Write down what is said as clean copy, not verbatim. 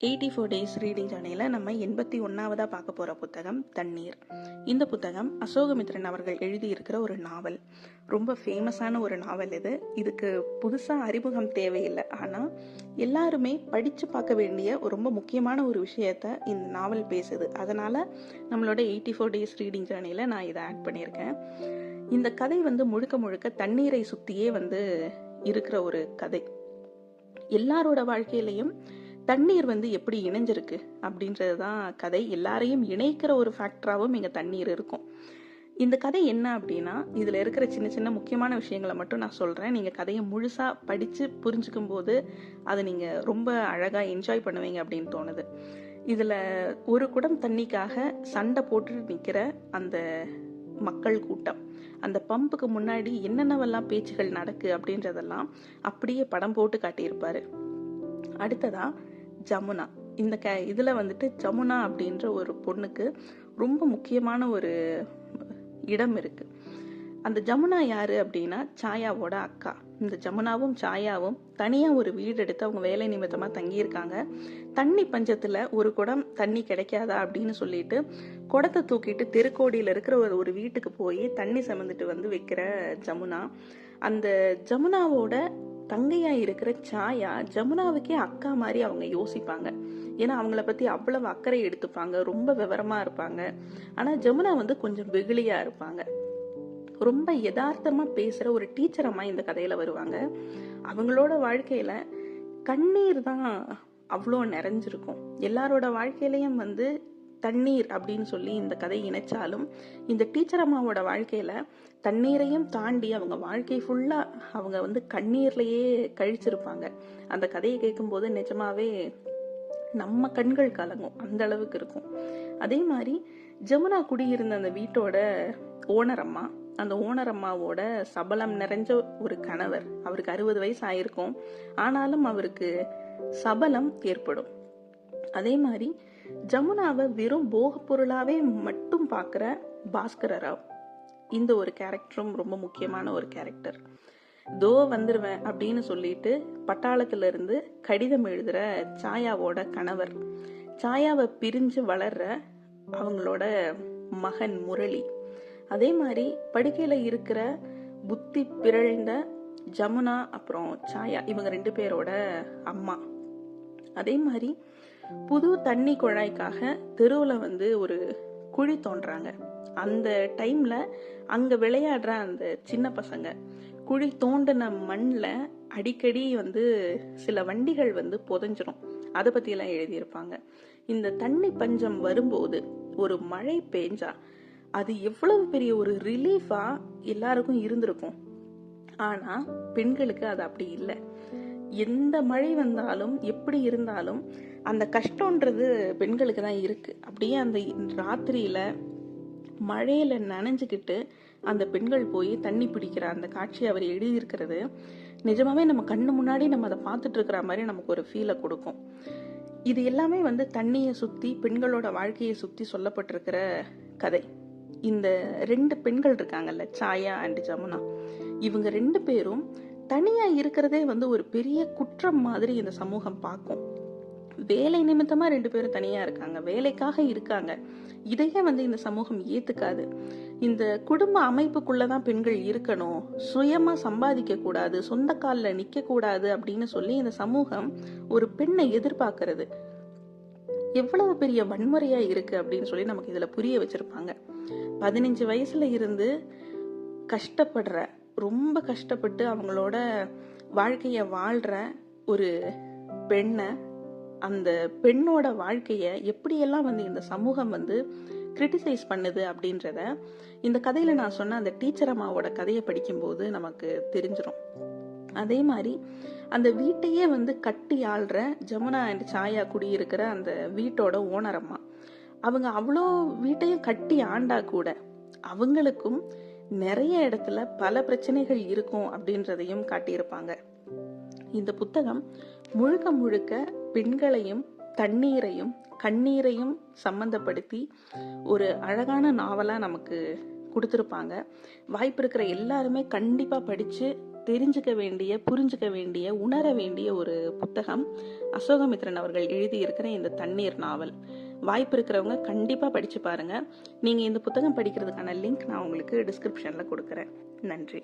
84 days reading ஜர்னியில் நம்ம 81ஆவதாக பார்க்க போகிற புத்தகம் தண்ணீர். இந்த புத்தகம் அசோகமித்ரன் அவர்கள் எழுதியிருக்கிற ஒரு நாவல். ரொம்ப ஃபேமஸான ஒரு நாவல் இது. இதுக்கு புதுசாக அறிமுகம் தேவையில்லை. ஆனால் எல்லாருமே படித்து பார்க்க வேண்டிய ஒரு ரொம்ப முக்கியமான ஒரு விஷயத்த இந்த நாவல் பேசுது. அதனால் நம்மளோட 84 டேஸ் ரீடிங் ஜர்னியில் நான் இதை ஆட் பண்ணியிருக்கேன். இந்த கதை முழுக்க முழுக்க தண்ணீரை சுற்றியே இருக்கிற ஒரு கதை. எல்லாரோட வாழ்க்கையிலையும் தண்ணீர் எப்படி இணைஞ்சிருக்கு அப்படின்றது தான் கதை. எல்லாரையும் இணைக்கிற ஒரு ஃபேக்டராகவும் இங்கே தண்ணீர் இருக்கும். இந்த கதை என்ன அப்படின்னா, இதில் இருக்கிற சின்ன சின்ன முக்கியமான விஷயங்களை மட்டும் நான் சொல்கிறேன். நீங்கள் கதையை முழுசாக படித்து புரிஞ்சுக்கும் போது அதை நீங்கள் ரொம்ப அழகாக என்ஜாய் பண்ணுவீங்க அப்படின்னு தோணுது. இதில் ஒரு குடம் தண்ணிக்காக சண்டை போட்டு நிற்கிற அந்த மக்கள் கூட்டம், அந்த பம்புக்கு முன்னாடி என்னென்னவெல்லாம் பேச்சுகள் நடக்கு அப்படின்றதெல்லாம் அப்படியே படம் போட்டு காட்டியிருப்பாரு. அடுத்ததா ஜமுனா. இந்த இதுல ஜமுனா அப்படின்ற ஒரு பொண்ணுக்கு ரொம்ப முக்கியமான ஒரு இடம் இருக்கு. அந்த ஜமுனா யாரு அப்படின்னா சாயாவோட அக்கா. இந்த ஜமுனாவும் சாயாவும் தனியா ஒரு வீடு எடுத்து அவங்க வேலை நிமித்தமா தங்கியிருக்காங்க. தண்ணி பஞ்சத்துல ஒரு குடம் தண்ணி கிடைக்காதா அப்படின்னு சொல்லிட்டு குடத்தை தூக்கிட்டு தெருக்கோடியில இருக்கிற ஒரு வீட்டுக்கு போய் தண்ணி சுமந்துட்டு வைக்கிற ஜமுனா. அந்த ஜமுனாவோட தங்கையா இருக்கிற சாயா ஜமுனாவுக்கே அக்கா மாதிரி அவங்க யோசிப்பாங்க. ஏன்னா அவங்கள பத்தி அவ்வளவு அக்கறை எடுத்துப்பாங்க, ரொம்ப விவரமா இருப்பாங்க. ஆனா ஜமுனா கொஞ்சம் வெகுளியா இருப்பாங்க. ரொம்ப யதார்த்தமா பேசுற ஒரு டீச்சர் அம்மா இந்த கதையில வருவாங்க. அவங்களோட வாழ்க்கையில கண்ணீர் தான் அவ்வளோ நிறைஞ்சிருக்கும். எல்லாரோட வாழ்க்கையிலயும் தண்ணீர் அப்படின்னு சொல்லி இந்த கதை இணைச்சாலும் இந்த டீச்சர் அம்மாவோட வாழ்க்கையில தண்ணீரையும் தாண்டி அவங்க வாழ்க்கை ஃபுல்லா அவங்க கண்ணீர்லயே கழிச்சிருப்பாங்க. அந்த கதையை கேட்கும் போது நிஜமாவே நம்ம கண்கள் கலங்கும், அந்த அளவுக்கு இருக்கும். அதே மாதிரி ஜமுனா குடியிருந்த அந்த வீட்டோட ஓனர் அம்மா, அந்த ஓனர் அம்மாவோட சபலம் நிறைஞ்ச ஒரு கணவர். அவருக்கு 60 வயசு ஆயிருக்கும், ஆனாலும் அவருக்கு சபலம் ஏற்படும். அதே மாதிரி ஜமுனாவை வெறும் போக பொருளாவே மட்டும் பார்க்குற பாஸ்கர ராவ். இந்த ஒரு கேரக்டரும் ரொம்ப முக்கியமான ஒரு கேரக்டர். தோ வந்துருவேன் அப்படின்னு சொல்லிட்டு பட்டாளத்துல இருந்து கடிதம் எழுதுற சாயாவோட கணவர், சாயாவை பிரிஞ்சு வளர்ற அவங்களோட மகன் முரளி. அதே மாதிரி படுக்கையில இருக்கிற புத்தி பிறழ்ந்த ஜமுனா அப்புறம் சாயா, இவங்க 2 பேரோட அம்மா. அதே மாதிரி புது தண்ணி குழாய்க்காக தெருவில் ஒரு குழி தோன்றாங்க. அந்த டைம்ல அங்க விளையாடுற அந்த சின்ன பசங்க குழி தோண்டின மண்ணில் அடிக்கடி சில வண்டிகள் புதைஞ்சிரும். அதை பத்தியெல்லாம் எழுதியிருப்பாங்க. இந்த தண்ணி பஞ்சம் வரும்போது ஒரு மழை பெஞ்சா அது எவ்வளவு பெரிய ஒரு ரிலீஃபா எல்லாருக்கும் இருந்திருக்கும். ஆனா பெண்களுக்கு அது அப்படி இல்லை. எந்த மழை வந்தாலும் எப்படி இருந்தாலும் அந்த கஷ்டம்ன்றது பெண்களுக்கு தான் இருக்கு. அப்படியே அந்த ராத்திரியில மழையில நனைஞ்சுக்கிட்டு அந்த பெண்கள் போய் தண்ணி பிடிக்கிற அந்த காட்சி அவர் எழுதியிருக்கிறது நிஜமாவே நம்ம கண்ணு முன்னாடி நம்ம அதை பார்த்துட்டு இருக்கிற மாதிரி நமக்கு ஒரு ஃபீலை கொடுக்கும். இது எல்லாமே தண்ணியை சுத்தி பெண்களோட வாழ்க்கையை சுத்தி சொல்லப்பட்டிருக்கிற கதை. இந்த 2 பெண்கள் இருக்காங்கல்ல, சாயா அண்ட் ஜமுனா, இவங்க 2 பேரும் தனியா இருக்கிறதே ஒரு பெரிய குற்றம் மாதிரி இந்த சமூகம் பார்க்கும். வேலை நிமித்தமா 2 பேரும் தனியா இருக்காங்க, வேலைக்காக இருக்காங்க. இதையே இந்த சமூகம் ஏத்துக்காது. இந்த குடும்ப அமைப்புக்குள்ளதான் பெண்கள் இருக்கணும், சுயமா சம்பாதிக்க கூடாது, சொந்த கால்ல நிக்க கூடாது அப்படின்னு சொல்லி இந்த சமூகம் ஒரு பெண்ணை எதிர்பார்க்கறது எவ்வளவு பெரிய வன்முறையா இருக்கு அப்படின்னு சொல்லி நமக்கு இதுல புரிய வச்சிருப்பாங்க. 15 வயசுல இருந்து கஷ்டப்படுற, ரொம்ப கஷ்டப்பட்டு அவங்களோட வாழ்க்கைய வாழ்ற ஒரு பெண்ணை, அந்த பெண்ணோட வாழ்க்கைய எப்படியெல்லாம் இந்த சமூகம் கிரிட்டிசைஸ் பண்ணுது அப்படின்றத இந்த கதையில நான் சொன்ன அந்த டீச்சர் அம்மாவோட கதையை படிக்கும்போது நமக்கு தெரிஞ்சிடும். அதே மாதிரி அந்த வீட்டையே கட்டி ஆள்ற ஜமுனா அண்ட் சாயா குடியிருக்கிற அந்த வீட்டோட ஓனர் அம்மா, அவங்க அவ்வளோ வீட்டையும் கட்டி ஆண்டா கூட அவங்களுக்கும் நிறைய இடத்துல பல பிரச்சனைகள் இருக்கும் அப்படின்றதையும் காட்டியிருப்பாங்க. இந்த புத்தகம் முழுக்க முழுக்க பெண்களையும் தண்ணீரையும் கண்ணீரையும் சம்பந்தப்படுத்தி ஒரு அழகான நாவலா நமக்கு கொடுத்துருப்பாங்க. வாய்ப்பு இருக்கிற எல்லாருமே கண்டிப்பா படிச்சு தெரிஞ்சுக்க வேண்டிய, புரிஞ்சுக்க வேண்டிய, உணர வேண்டிய ஒரு புத்தகம் அசோகமித்ரன் அவர்கள் எழுதியிருக்கிற இந்த தண்ணீர் நாவல். வாய்ப்பு இருக்கிறவங்க கண்டிப்பாக படித்து பாருங்கள். நீங்கள் இந்த புத்தகம் படிக்கிறதுக்கான லிங்க் நான் உங்களுக்கு டிஸ்கிரிப்ஷனில் கொடுக்குறேன். நன்றி.